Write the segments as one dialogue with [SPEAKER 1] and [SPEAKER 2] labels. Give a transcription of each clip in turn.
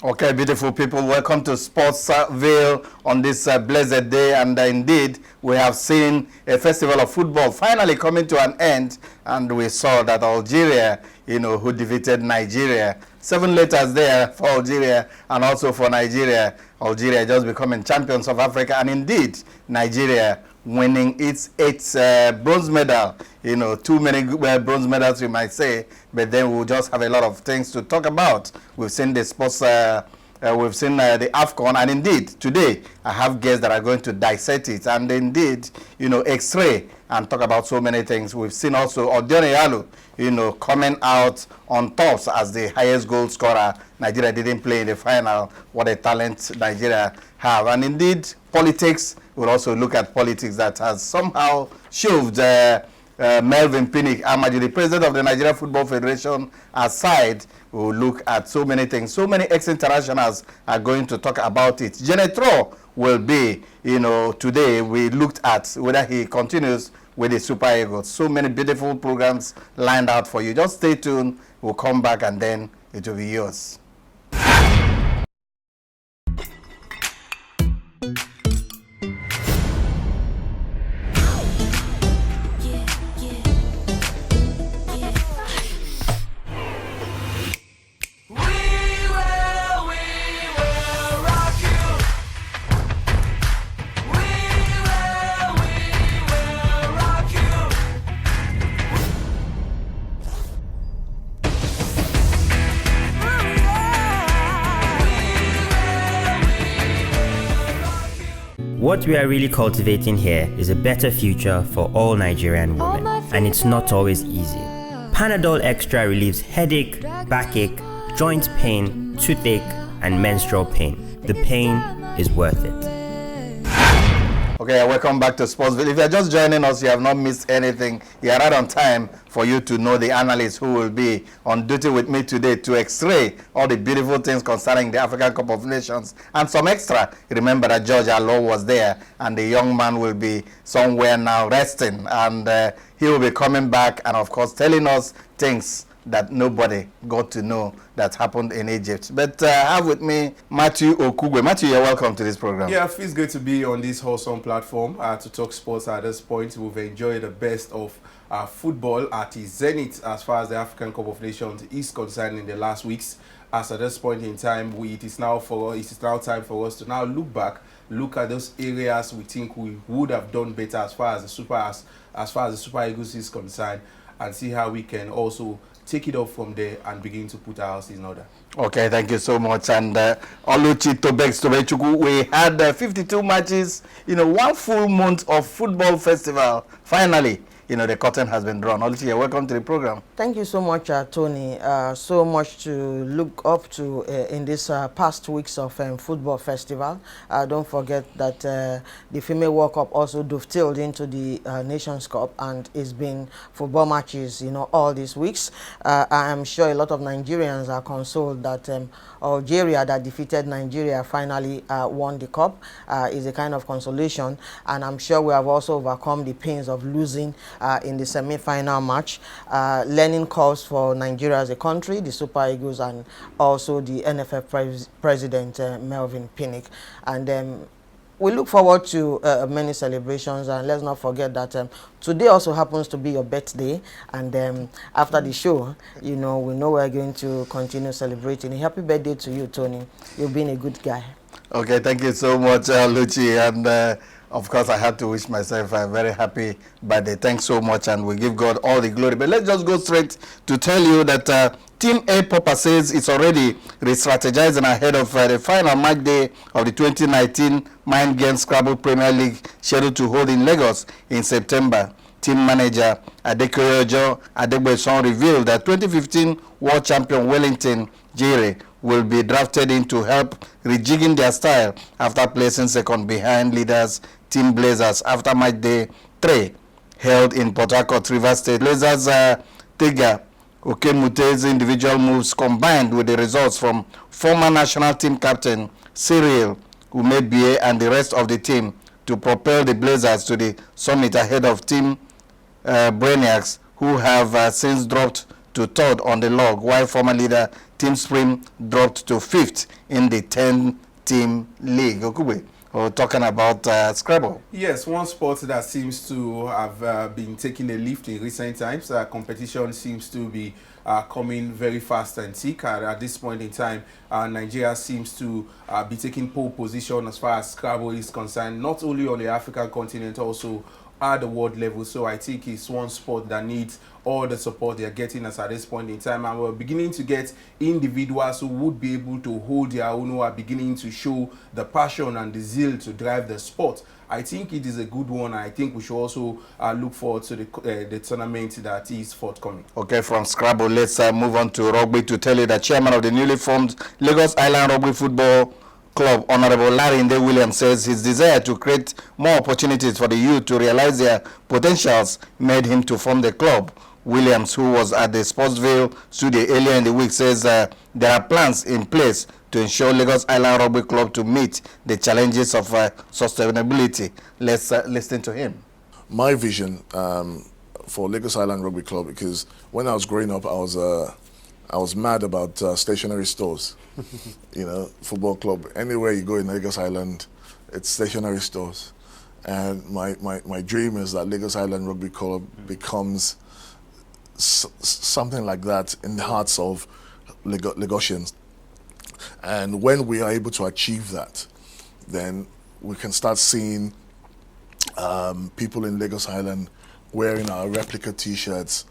[SPEAKER 1] Okay, beautiful people, welcome to Sportsville on this blessed day. And indeed, we have seen a festival of football finally coming to an end. And we saw that Algeria, who defeated Nigeria. 7 letters there for Algeria and also for Nigeria. Algeria just becoming champions of Africa. And indeed, Nigeria winning its 8th bronze medal. Too many bronze medals, you might say, but then we'll just have a lot of things to talk about. We've seen the sports, we've seen the AFCON, and indeed, today, I have guests that are going to dissect it, and indeed, X-ray, and talk about so many things. We've seen also Odion Ighalo, coming out on top as the highest goal scorer. Nigeria didn't play in the final. What a talent Nigeria have. And indeed, politics, we'll also look at politics that has somehow shoved Melvin Pinnick Amaju, the president of the Nigeria Football Federation, aside. We'll look at so many things. So many ex-internationals are going to talk about it. Genetro will be, today we looked at whether he continues with the Super Eagles. So many beautiful programs lined out for you. Just stay tuned. We'll come back and then it will be yours.
[SPEAKER 2] What we are really cultivating here is a better future for all Nigerian women, and it's not always easy. Panadol Extra relieves headache, backache, joint pain, toothache, and menstrual pain. The pain is worth it.
[SPEAKER 1] Okay, welcome back to Sportsville. If you're just joining us, you have not missed anything. You're right on time for you to know the analysts who will be on duty with me today to X-ray all the beautiful things concerning the African Cup of Nations and some extra. Remember that George Alo was there, and the young man will be somewhere now resting, and he will be coming back and, of course, telling us things that nobody got to know that happened in Egypt. But I have with me Matthew Okugwe. Matthew, you're welcome to this program.
[SPEAKER 3] Yeah, it feels good to be on this wholesome platform to talk sports at this point. We've enjoyed the best of football at its zenith as far as the African Cup of Nations is concerned in the last weeks. As at this point in time, it is now time for us to now look back, look at those areas we think we would have done better as far as the Super Eagles is concerned, and see how we can also take it off from there and begin to put our house in order.
[SPEAKER 1] Okay, thank you so much. And Oluchi Tobechukwu, we had 52 matches, 1 full month of football festival. Finally, the curtain has been drawn. Oluchi, welcome to the program.
[SPEAKER 4] Thank you so much, Tony. So much to look up to in this past weeks of football festival. Don't forget that the Female World Cup also dovetailed into the Nations Cup, and it's been football matches, all these weeks. I am sure a lot of Nigerians are consoled that Algeria, that defeated Nigeria, finally won the cup. Is a kind of consolation, and I'm sure we have also overcome the pains of losing in the semi-final match. Learning curves for Nigeria as a country, the Super Eagles, and also the NFF president, Melvin Pinnick. And we look forward to many celebrations, and let's not forget that today also happens to be your birthday, and after the show, we know we're going to continue celebrating. A happy birthday to you, Tony. You've been a good guy.
[SPEAKER 1] Okay, thank you so much, Luchi, and of course, I had to wish myself a very happy birthday. Thanks so much, and we give God all the glory. But let's just go straight to tell you that Team A Papa says it's already re-strategizing ahead of the final match day of the 2019 Mind Games Scrabble Premier League scheduled to hold in Lagos in September. Team manager Adekoyojo Adegbeson revealed that 2015 world champion Wellington Jire will be drafted in to help rejigging their style after placing second behind leaders Team Blazers after match day 3 held in Port Harcourt, Rivers State. Blazers Tiga Okemute's individual moves combined with the results from former national team captain Cyril Umebie and the rest of the team to propel the Blazers to the summit ahead of Team Brainiacs, who have since dropped to third on the log, while former leader Team Spring dropped to 5th in the 10-team league. Okube, we're talking about Scrabble.
[SPEAKER 3] Yes, one sport that seems to have been taking a lift in recent times. Competition seems to be coming very fast and thick. At this point in time, Nigeria seems to be taking pole position as far as Scrabble is concerned, not only on the African continent, also at the world level. So I think it's one sport that needs all the support they're getting us at this point in time, and we're beginning to get individuals who would be able to hold their own, who are beginning to show the passion and the zeal to drive the sport. I think it is a good one. I think we should also look forward to the tournament that is forthcoming.
[SPEAKER 1] Okay, from Scrabble, let's move on to rugby to tell you that chairman of the newly formed Lagos Island Rugby Football Club, Honorable Larry Nde Williams, says his desire to create more opportunities for the youth to realize their potentials made him to form the club. Williams, who was at the Sportsville studio earlier in the week, says there are plans in place to ensure Lagos Island Rugby Club to meet the challenges of sustainability. Let's listen to him.
[SPEAKER 5] My vision for Lagos Island Rugby Club, because when I was growing up, I was mad about stationary stores. You know, football club. Anywhere you go in Lagos Island, it's stationary stores. And my dream is that Lagos Island Rugby Club becomes something like that in the hearts of Lagosians. And when we are able to achieve that, then we can start seeing people in Lagos Island wearing our replica T-shirts,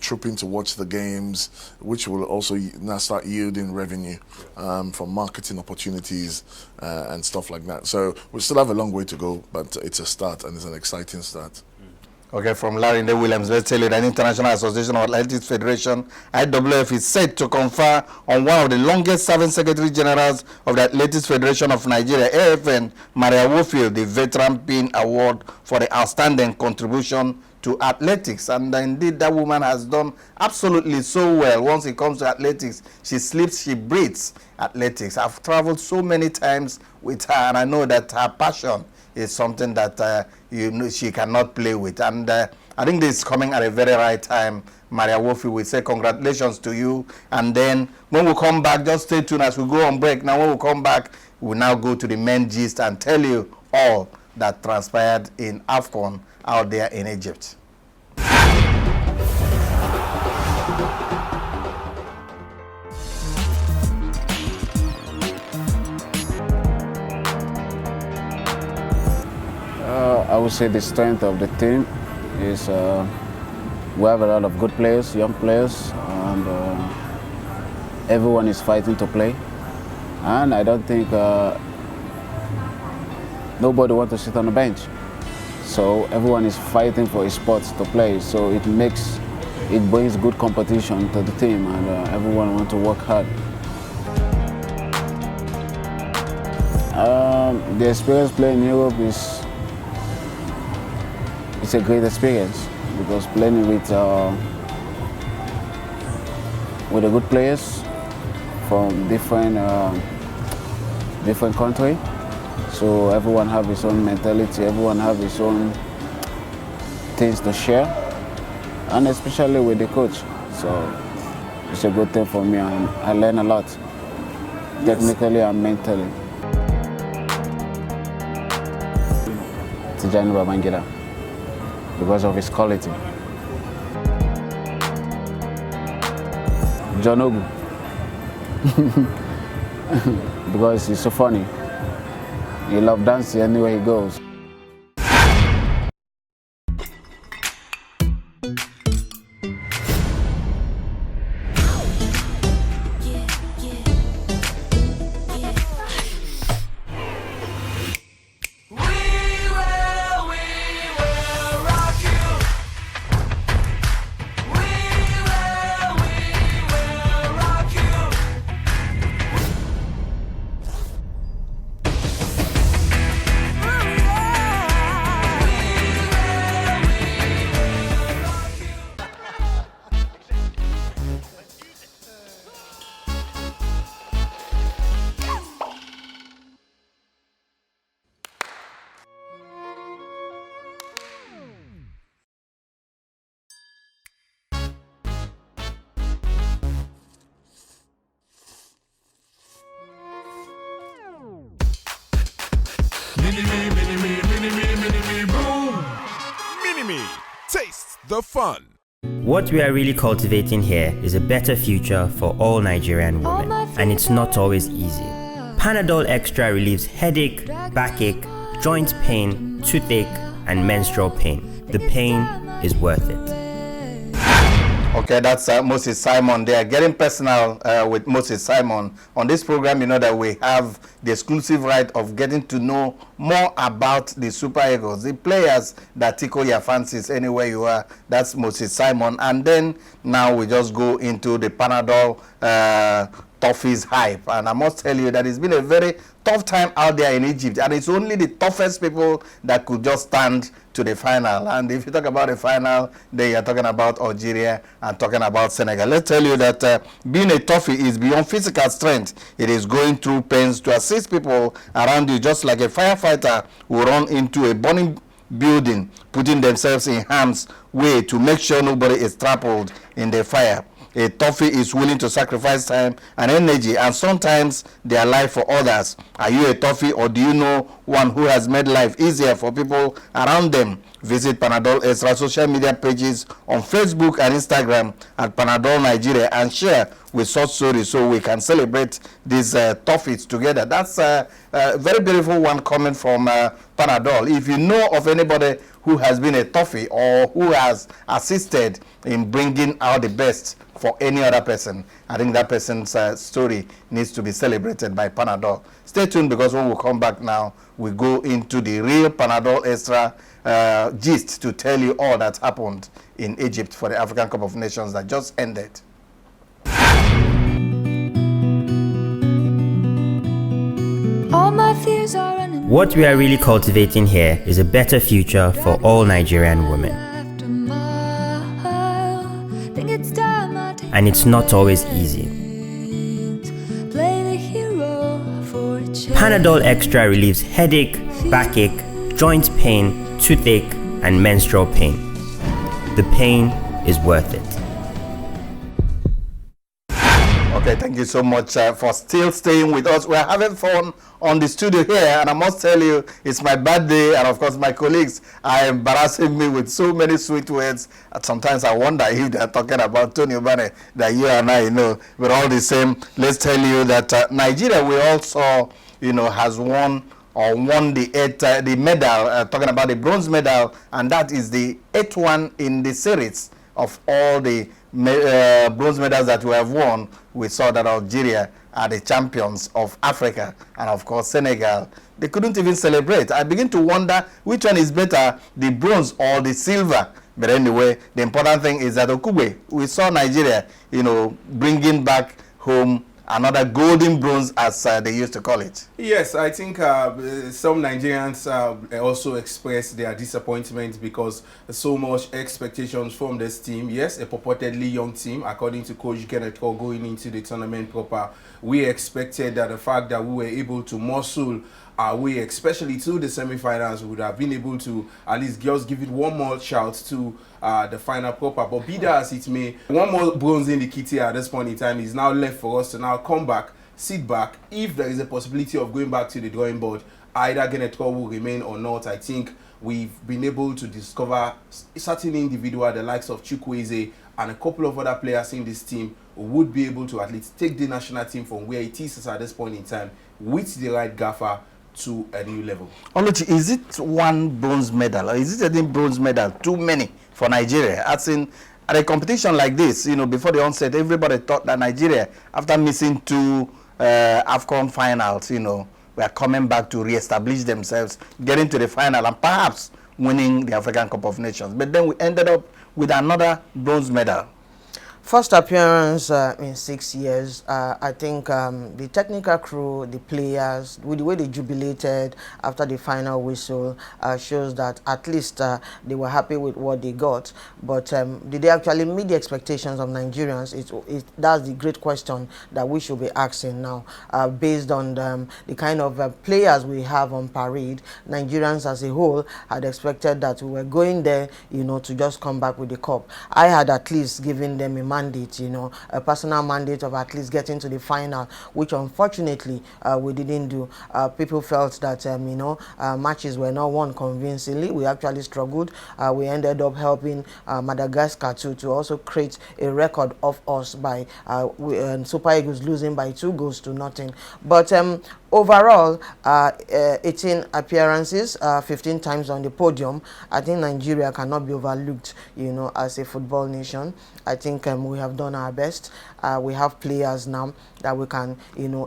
[SPEAKER 5] trooping to watch the games, which will also now start yielding revenue from marketing opportunities and stuff like that. So we still have a long way to go, but it's a start, and it's an exciting start.
[SPEAKER 1] Okay, from Larry Nde Williams, let's tell you that International Association of Athletics Federation, IWF, is set to confer on one of the longest-serving Secretary Generals of the Athletics Federation of Nigeria, AFN, Maria Wofield, the Veteran Pin Award for the outstanding contribution to athletics. And indeed, that woman has done absolutely so well. Once it comes to athletics, she sleeps, she breathes athletics. I've traveled so many times with her, and I know that her passion is something that she cannot play with. And I think this is coming at a very right time. Maria Wofi, we say congratulations to you. And then when we come back, just stay tuned as we go on break. Now when we come back, we'll now go to the main gist and tell you all that transpired in AFCON out there in Egypt.
[SPEAKER 6] I would say the strength of the team is we have a lot of good players, young players, and everyone is fighting to play. And I don't think nobody wants to sit on the bench. So everyone is fighting for a spot to play. So it brings good competition to the team, and everyone wants to work hard. The experience playing in Europe it's a great experience, because playing with the good players from different country, so everyone have his own mentality, everyone have his own things to share, and especially with the coach. So it's a good thing for me, and I learn a lot, technically and mentally. Tijani Babangida, because of his quality. John Ogu, because he's so funny. He loves dancing anywhere he goes.
[SPEAKER 7] Yeah. Academy. Taste the fun.
[SPEAKER 2] What we are really cultivating here is a better future for all Nigerian women, and it's not always easy. Panadol Extra relieves headache, backache, joint pain, toothache, and menstrual pain. The pain is worth it.
[SPEAKER 1] Okay, that's Moses Simon. They are getting personal with Moses Simon. On this program, you know that we have the exclusive right of getting to know more about the Super Eagles, the players that tickle your fancies anywhere you are. That's Moses Simon. And then now we just go into the Panadol Toffees hype. And I must tell you that it's been a very tough time out there in Egypt. And it's only the toughest people that could just stand to the final. And if you talk about the final, then you're talking about Algeria and talking about Senegal. Let's tell you that being a toughie is beyond physical strength. It is going through pains to assist people around you, just like a firefighter will run into a burning building, putting themselves in harm's way to make sure nobody is trampled in the fire. A toughie is willing to sacrifice time and energy and sometimes their life for others. Are you a toughie, or do you know one who has made life easier for people around them? Visit Panadol Extra social media pages on Facebook and Instagram at Panadol Nigeria and share with such stories so we can celebrate these toughies together. That's a very beautiful one coming from Panadol. If you know of anybody who has been a toughie or who has assisted in bringing out the best for any other person, I think that person's story needs to be celebrated by Panadol. Stay tuned, because when we come back now, we go into the real Panadol Extra gist to tell you all that happened in Egypt for the African Cup of Nations that just ended.
[SPEAKER 2] All my fears are running. What we are really cultivating here is a better future for all Nigerian women. And it's not always easy. Panadol Extra relieves headache, backache, joint pain, toothache, and menstrual pain. The pain is worth it.
[SPEAKER 1] Okay, thank you so much for still staying with us. We're having fun on the studio here, and I must tell you, it's my birthday, and of course my colleagues are embarrassing me with so many sweet words. And sometimes I wonder if they're talking about Tony Obane, that you and I know. We're all the same. Let's tell you that Nigeria, we also, has won the medal, talking about the bronze medal, and that is the 8th one in the series of all the bronze medals that we have won. We saw that Algeria are the champions of Africa, and of course Senegal, they couldn't even celebrate. I begin to wonder which one is better, the bronze or the silver. But anyway, the important thing is that Okugbe, we saw Nigeria, bringing back home another golden bronze, as they used to call it.
[SPEAKER 3] Yes, I think some Nigerians also expressed their disappointment because so much expectations from this team. Yes, a purportedly young team, according to Coach Kenneth Cole, going into the tournament proper. We expected that the fact that we were able to muscle our way, especially to the semi-finals, would have been able to at least just give it one more shout to the final proper. But be that as it may, one more bronze in the kitty at this point in time is now left for us to now come back, sit back. If there is a possibility of going back to the drawing board, either Kenneth Cole will remain or not. I think we've been able to discover certain individuals, the likes of Chukwueze and a couple of other players in this team, who would be able to at least take the national team from where it is at this point in time with the right gaffer to a new level. Oluchi,
[SPEAKER 1] is it one bronze medal, or is it a bronze medal too many for Nigeria? As in, at a competition like this, before the onset, everybody thought that Nigeria, after missing 2 AFCON finals, were coming back to re-establish themselves, getting to the final, and perhaps winning the African Cup of Nations. But then we ended up with another bronze medal.
[SPEAKER 4] First appearance in 6 years. I think the technical crew, the players, with the way they jubilated after the final whistle, shows that at least they were happy with what they got. But did they actually meet the expectations of Nigerians? That's the great question that we should be asking now. Based on the kind of players we have on parade, Nigerians as a whole had expected that we were going there, to just come back with the cup. I had at least given them a mandate, a personal mandate of at least getting to the final, which unfortunately we didn't do. People felt that, matches were not won convincingly. We actually struggled. We ended up helping Madagascar to also create a record of us by Super Eagles losing by 2-0. But overall, 18 appearances, 15 times on the podium. I think Nigeria cannot be overlooked, as a football nation. I think we have done our best. We have players now that we can,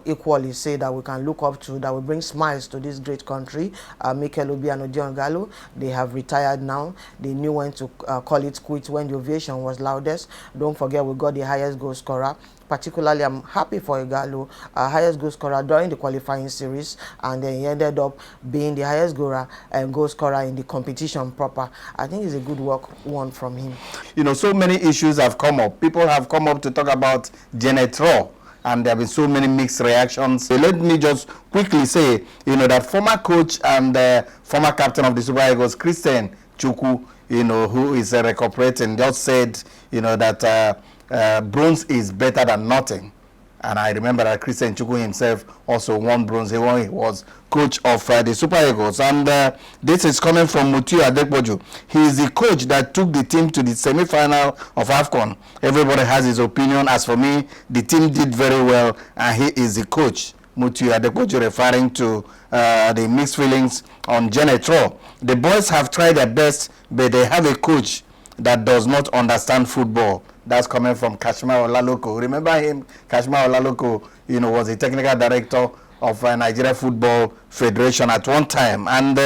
[SPEAKER 4] equally say that we can look up to, that will bring smiles to this great country. Mikel Obi and Odion Gallo, they have retired now. They knew when to call it quits when the ovation was loudest. Don't forget, we got the highest goal scorer. Particularly, I'm happy for Igalo, highest goal scorer during the qualifying series, and then he ended up being the highest goal scorer in the competition proper. I think it's a good work one from him.
[SPEAKER 1] So many issues have come up. People have come up to talk about Janet Raw, and there have been so many mixed reactions. So let me just quickly say, that former coach and former captain of the Super Eagles, Christian Chukwu, who is recuperating, just said, that bronze is better than nothing. And I remember that Christian Chukwu himself also won bronze when he was coach of the Super Eagles. And this is coming from Mutiu Adekboju. He is the coach that took the team to the semi-final of AFCON. Everybody has his opinion. As for me, the team did very well, and he is the coach. Mutiu Adekboju referring to the mixed feelings on Janet Raw. The boys have tried their best, but they have a coach that does not understand football. That's coming from Kashima Olaloko. Remember him? Kashima Olaloko, was the technical director of Nigeria Football Federation at one time. And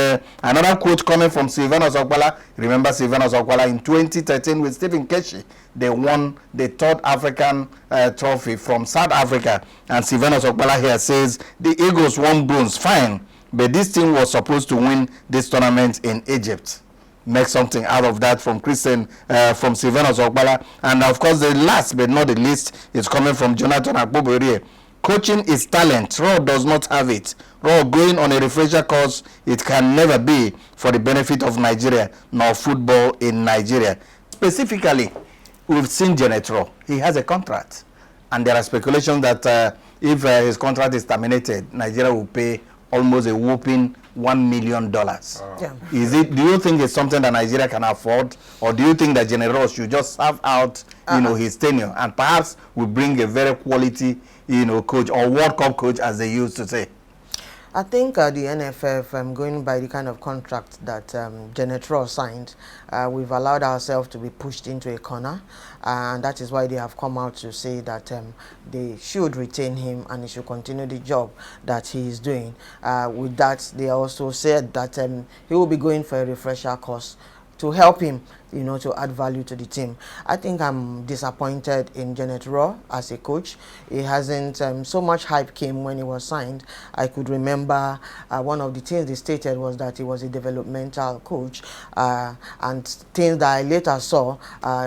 [SPEAKER 1] another quote coming from Sylvanus Okwala. Remember Sylvanus Okwala in 2013 with Stephen Keshi. They won the third African trophy from South Africa. And Sylvanus Okwala here says, the Eagles won bronze, fine. But this team was supposed to win this tournament in Egypt. Make something out of that from from Sylvanus Okwala. And of course, the last but not the least is coming from Jonathan Akpobere. Coaching is talent. Raw does not have it. Raw going on a refresher course, it can never be for the benefit of Nigeria, nor football in Nigeria. Specifically, we've seen Janet Raw. He has a contract. And there are speculations that if his contract is terminated, Nigeria will pay almost a whopping $1 million.
[SPEAKER 4] Yeah.
[SPEAKER 1] Do you think it's something that Nigeria can afford, or do you think that General should just serve out, his tenure, and perhaps will bring a very quality, coach or World Cup coach, as they used to say?
[SPEAKER 4] I think the NFF, going by the kind of contract that Janet Raw signed, we've allowed ourselves to be pushed into a corner, and that is why they have come out to say that they should retain him and he should continue the job that he is doing. With that, they also said that he will be going for a refresher course to help him, to add value to the team. I think I'm disappointed in Janet Raw as a coach. He hasn't, so much hype came when he was signed. I could remember one of the things they stated was that he was a developmental coach, and things that I later saw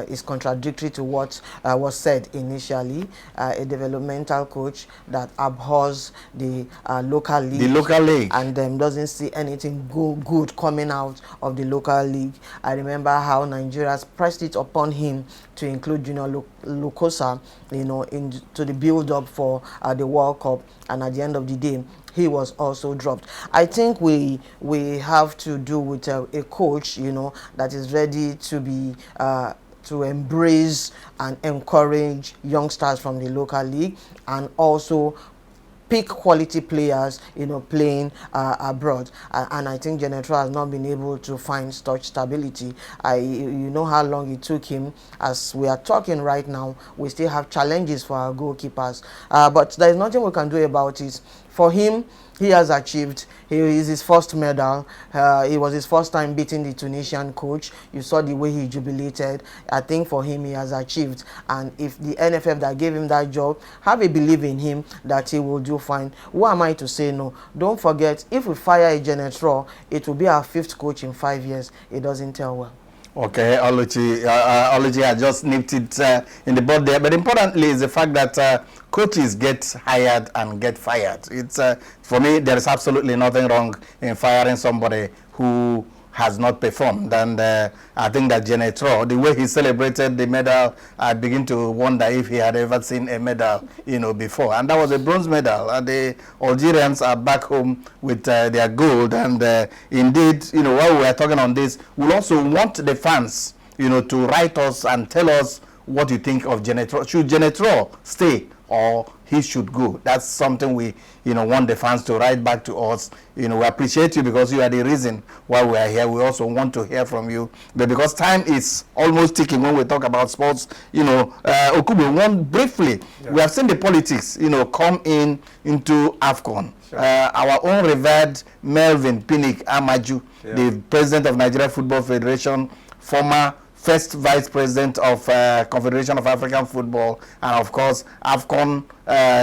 [SPEAKER 4] is contradictory to what was said initially. A developmental coach that abhors the local league.
[SPEAKER 1] The local league.
[SPEAKER 4] And doesn't see anything good coming out of the local league. I remember how Nigeria pressed it upon him to include Junior Lukosa, into the build-up for the World Cup, and at the end of the day, he was also dropped. I think we have to do with a coach, that is ready to be to embrace and encourage youngsters from the local league, and also pick quality players, playing abroad. And I think Janet Raw has not been able to find such stability. You know how long it took him. As we are talking right now, we still have challenges for our goalkeepers. But there is nothing we can do about it. For him, he has achieved. He is his first medal. It was his first time beating the Tunisian coach. You saw the way he jubilated. I think for him, he has achieved. And if the NFF that gave him that job have a belief in him that he will do fine, who am I to say no? Don't forget, if we fire a Janet Raw, it will be our 5th coach in 5 years. It doesn't tell well. Okay,
[SPEAKER 1] Oluchi has just nipped it in the bud there. But importantly is the fact that coaches get hired and get fired. It's for me, there is absolutely nothing wrong in firing somebody who has not performed. And I think that Genetro, the way he celebrated the medal, I begin to wonder if he had ever seen a medal, before. And that was a bronze medal. And the Algerians are back home with their gold. And indeed, while we are talking on this, we'll also want the fans, to write us and tell us what you think of Genetro. Should Genetro stay or he should go? That's something we want the fans to write back to us. We appreciate you because you are the reason why we are here. We also want to hear from you, but because time is almost ticking when we talk about sports, Okubu, one briefly, we have seen the politics come into AFCON. Sure. Our own revered Melvin Pinnick Amaju, the president of Nigeria Football Federation, former first vice president of Confederation of African Football, and of course AFCON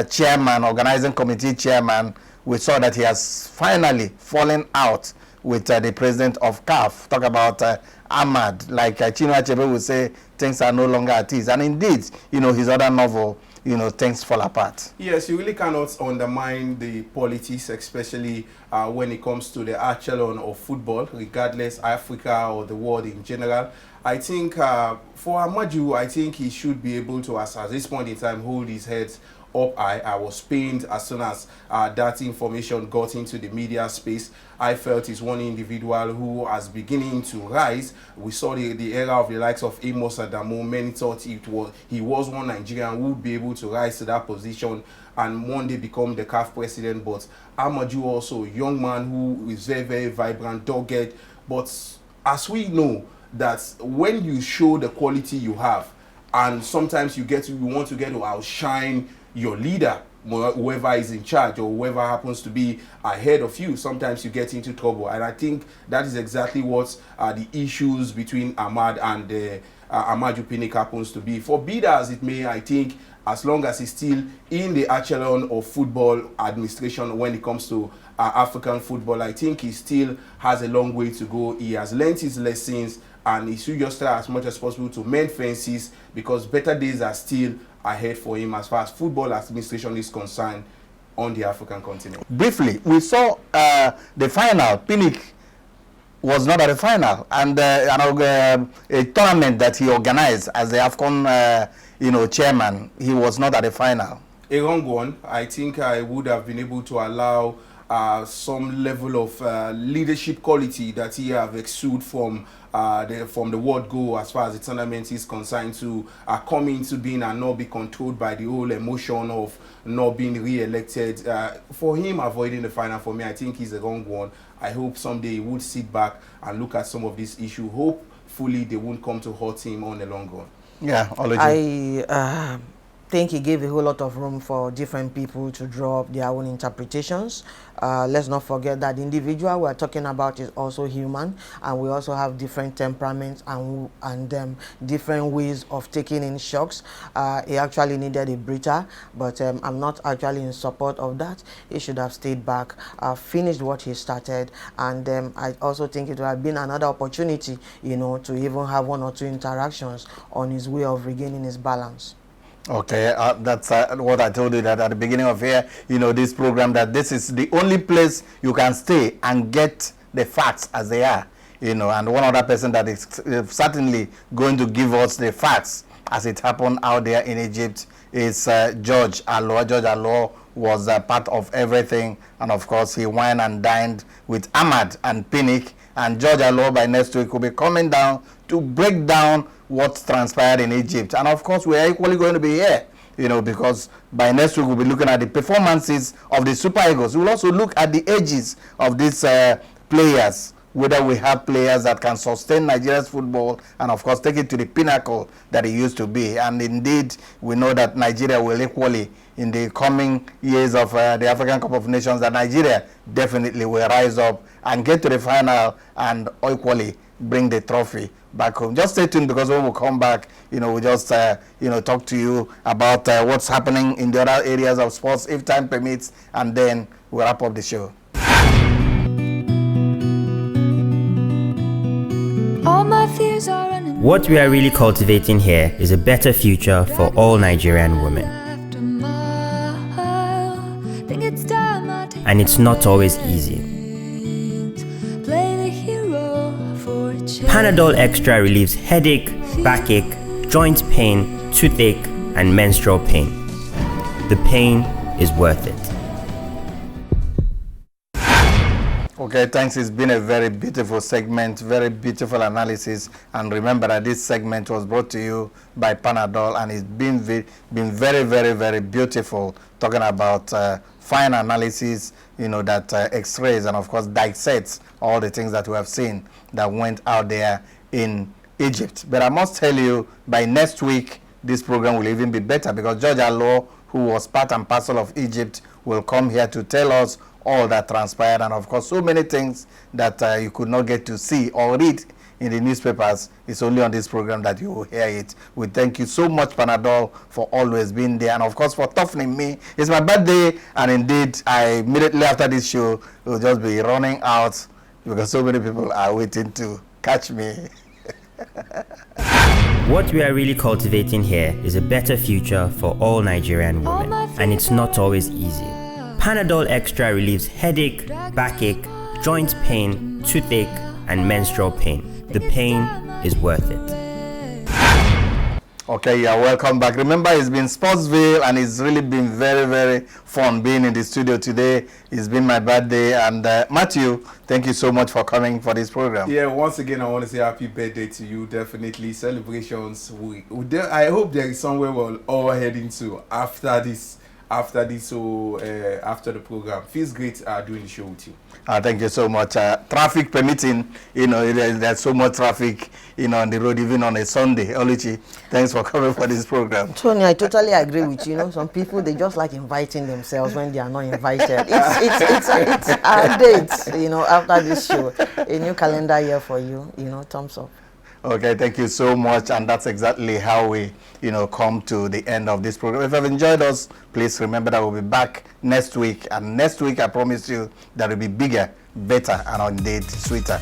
[SPEAKER 1] chairman, organizing committee chairman. We saw that he has finally fallen out with the president of CAF. Talk about Ahmad, like Chinua Achebe would say, things are no longer at ease. And indeed, his other novel, things fall apart.
[SPEAKER 3] Yes, you really cannot undermine the politics, especially when it comes to the echelon of football, regardless Africa or the world in general. I think for Amaju, I think he should be able to, at this point in time, hold his head up high. I was pained as soon as that information got into the media space. I felt he's one individual who is beginning to rise. We saw the era of the likes of Amos Adamu. Many thought he was one Nigerian who would be able to rise to that position and one day become the CAF president. But Amaju also, a young man who is very, very vibrant, dogged. But as we know, that when you show the quality you have, and sometimes you want to get to outshine your leader, whoever is in charge or whoever happens to be ahead of you, sometimes you get into trouble. And I think that is exactly what the issues between Ahmad and Amaju Pinnick happens to be. For be that as it may, I think as long as he's still in the echelon of football administration when it comes to African football, I think he still has a long way to go. He has learned his lessons, and he should just try as much as possible to mend fences, because better days are still ahead for him as far as football administration is concerned on the African continent.
[SPEAKER 1] Briefly, we saw the final. Pinnick was not at the final, and a tournament that he organized as the AFCON chairman, he was not at the final.
[SPEAKER 3] A wrong one. I think I would have been able to allow some level of leadership quality that he have exuded from the word go as far as the tournament is concerned to come into being and not be controlled by the whole emotion of not being re-elected. For him avoiding the final, for me, I think he's a wrong one. I hope someday he would sit back and look at some of these issues. Hopefully they won't come to hurt him on the long run.
[SPEAKER 1] Yeah,
[SPEAKER 4] I think he gave a whole lot of room for different people to draw up their own interpretations. Let's not forget that the individual we're talking about is also human, and we also have different temperaments and different ways of taking in shocks. He actually needed a breather, but I'm not actually in support of that. He should have stayed back, finished what he started, and I also think it would have been another opportunity, to even have one or two interactions on his way of regaining his balance.
[SPEAKER 1] Okay, that's what I told you that at the beginning of here, this program, that this is the only place you can stay and get the facts as they are, and one other person that is certainly going to give us the facts as it happened out there in Egypt is George Aloa. George Aloa was part of everything, and of course he wined and dined with Ahmad and Pinnick, and George Aloa by next week will be coming down to break down what transpired in Egypt. And of course we are equally going to be here, because by next week we'll be looking at the performances of the Super Eagles. We'll also look at the ages of these players, whether we have players that can sustain Nigeria's football and of course take it to the pinnacle that it used to be. And indeed we know that Nigeria will equally, in the coming years of the African Cup of Nations, that Nigeria definitely will rise up and get to the final and equally bring the trophy back home. Just stay tuned, because when we come back, we'll just talk to you about what's happening in the other areas of sports, if time permits, and then we'll wrap up the show.
[SPEAKER 2] All my fears are running. What we are really cultivating here is a better future for all Nigerian women. And it's not always easy.
[SPEAKER 8] Play the hero.
[SPEAKER 2] Panadol Extra relieves headache, backache, joint pain, toothache, and menstrual pain. The pain is worth it.
[SPEAKER 1] Okay, thanks. It's been a very beautiful segment, very beautiful analysis. And remember that this segment was brought to you by Panadol, and it's been very, very, very beautiful, talking about fine analysis, you know, that x-rays and, of course, dissects all the things that we have seen that went out there in Egypt. But I must tell you, by next week, this program will even be better, because George Allo, who was part and parcel of Egypt, will come here to tell us all that transpired, and of course so many things that you could not get to see or read in the newspapers. It's only on this program that you will hear it. We thank you so much, Panadol, for always being there, and of course for toughening me. It's my birthday, and indeed I immediately after this show will just be running out because so many people are waiting to catch me.
[SPEAKER 2] What we are really cultivating here is a better future for all Nigerian women, and it's not always easy. Panadol Extra relieves headache, backache, joint pain, toothache, and menstrual pain. The pain is worth it.
[SPEAKER 1] Okay, yeah, welcome back. Remember, it's been Sportsville, and it's really been very, very fun being in the studio today. It's been my birthday, and Matthew, thank you so much for coming for this program.
[SPEAKER 3] Yeah, once again, I want to say happy birthday to you. Definitely celebrations. I hope there is somewhere we're all heading to after the program. Feels great doing the show with you.
[SPEAKER 1] Thank you so much. Traffic permitting, you know, there's so much traffic, you know, on the road, even on a Sunday. Oluchi, thanks for coming for this program.
[SPEAKER 4] Tony, I totally agree with you. You know, some people, they just like inviting themselves when they are not invited. It's our date, you know, after this show. A new calendar year for you, you know, thumbs up.
[SPEAKER 1] Okay, thank you so much, and that's exactly how we, you know, come to the end of this program. If you've enjoyed us, please remember that we'll be back next week, and next week I promise you that will be bigger, better, and indeed sweeter.